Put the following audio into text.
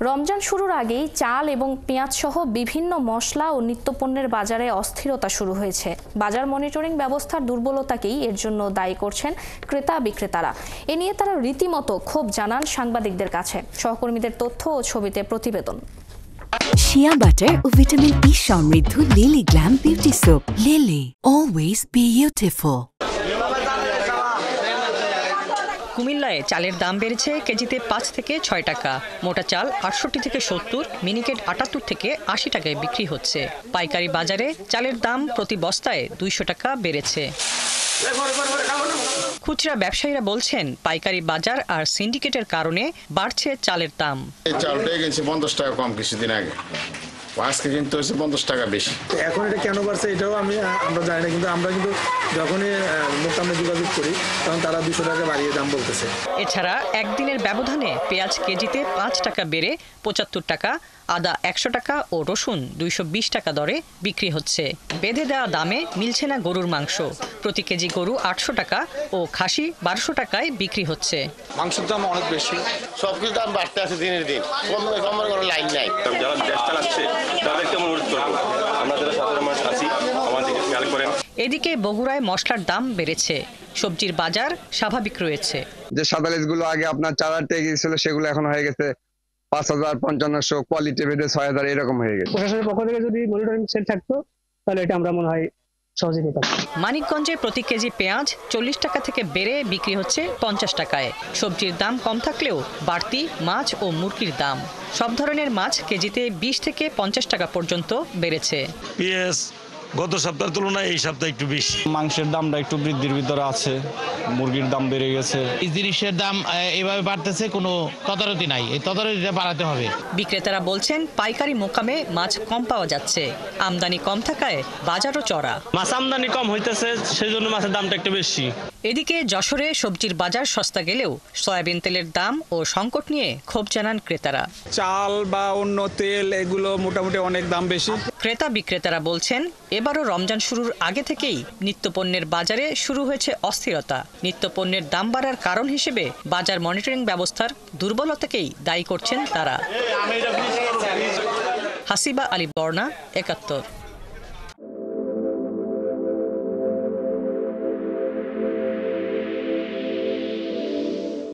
রমজান শুরুর আগেই চাল এবং পেঁয়াজ সহ বিভিন্ন মশলা ও নিত্যপণ্যের বাজারে অস্থিরতা শুরু হয়েছে। বাজার মনিটরিং ব্যবস্থার দুর্বলতাকেই এর জন্য দায়ী করছেন ক্রেতা বিক্রেতারা। এ নিয়ে তারা রীতিমতো ক্ষোভ জানান সাংবাদিকদের কাছে। সহকর্মীদের তথ্য ও ছবিতে প্রতিবেদন। শিয়া বাটার ও ভিটামিন ই সমৃদ্ধ lily glam beauty soap. Lily, always beautiful. কুমিল্লায় চালের দাম বেড়েছে কেজিতে 5 থেকে 6 টাকা। মোটা চাল 68 থেকে 70, মিনিকেট 78 থেকে 80 টাকায় বিক্রি হচ্ছে। পাইকারি বাজারে চালের দাম প্রতি বস্তায় 200 টাকা বেড়েছে। খুচরা ব্যবসায়ীরা বলছেন পাইকারি বাজার আর সিন্ডিকেটের কারণে বাড়ছে চালের দাম। চালটা কিনছি 50 টাকা কম কিছুদিন আগে, আজকে কিন্তু হচ্ছে 50 টাকা বেশি। এখন এটা কেন বাড়ছে এটাও আমরা জানি না, কিন্তু আমরা যখনই মোকামে যোগাযোগ করি তখন তারা 200 টাকা বাড়িয়ে দাম বলতেছে। এছাড়া একদিনের ব্যবধানে পেঁয়াজ কেজিতে 5 টাকা বেড়ে 75 টাকা, আদা 100 টাকা ও রসুন 220 টাকা দরে বিক্রি হচ্ছে। বেঁধে দেওয়া দামে মিলছে না গরুর মাংস। প্রতি কেজি গরু 800 টাকা ও খাসি 1200 টাকায় বিক্রি হচ্ছে। মাংসের দাম অনেক বেশি, সবকিছু দাম বাড়তে আছে দিনের দিন, কমার কোনো লাইন নাই। যারা দেশ চালাচ্ছে তাদেরকে অনুরোধ করবো, আমরা যারা সাধারণ মানুষ আছি আমাদেরকে খেয়াল করেন। এদিকে বগুড়ায় মশলার দাম বেড়েছে, সবজির বাজার স্বাভাবিক রয়েছে। যে সাদালিশগুলো আগে আপনার 4,000 টাকা ছিল সেগুলো এখন হয়ে গেছে 5,000, 5,500, কোয়ালিটি ভেদে 6,000 এরকম হয়ে গেছে। প্রশাসনের পক্ষ থেকে যদি মনিটরিং সেল থাকতো তাহলে এটা আমরা মনে হয় সহজে পেতাম। মানিকগঞ্জে প্রতি কেজি পেঁয়াজ 40 টাকা থেকে বেড়ে বিক্রি হচ্ছে 50 টাকায়। সবজির দাম কম থাকলেও বাড়তি মাছ ও মুরগির দাম। সব ধরনের মাছ কেজিতে 20 থেকে 50 টাকা পর্যন্ত বেড়েছে। পেঁয়াজ গত সপ্তাহের তুলনায় এই সপ্তাহে একটু বেশি। মাংসের দামটা একটু বৃদ্ধির ভিতরে আছে, মুরগির দাম বেড়ে গেছে। এই জিনিসের দাম এভাবে বাড়তেছে, কোনো তদারকি নাই, এই তদারকিটা বাড়াতে হবে। বিক্রেতারা বলছেন পাইকারি মোকামে মাছ কম পাওয়া যাচ্ছে, আমদানি কম থাকায় বাজারও চড়া। মাছ আমদানি কম হইতেছে, সেই জন্য মাছের দামটা একটু বেশি। এদিকে যশোরে সবজির বাজার সস্তা গেলেও সয়াবিন তেলের দাম ও সংকট নিয়ে ক্ষোভ জানান ক্রেতারা। চাল বা অন্য তেল এগুলো মোটামুটি অনেক দাম বেশি। ক্রেতা বিক্রেতারা বলছেন এবারও রমজান শুরুর আগে থেকেই নিত্যপণ্যের বাজারে শুরু হয়েছে অস্থিরতা। নিত্যপণ্যের দাম বাড়ার কারণ হিসেবে বাজার মনিটরিং ব্যবস্থার দুর্বলতাকেই দায়ী করছেন তারা। হাসিবা আলী বর্ণা, ৭১।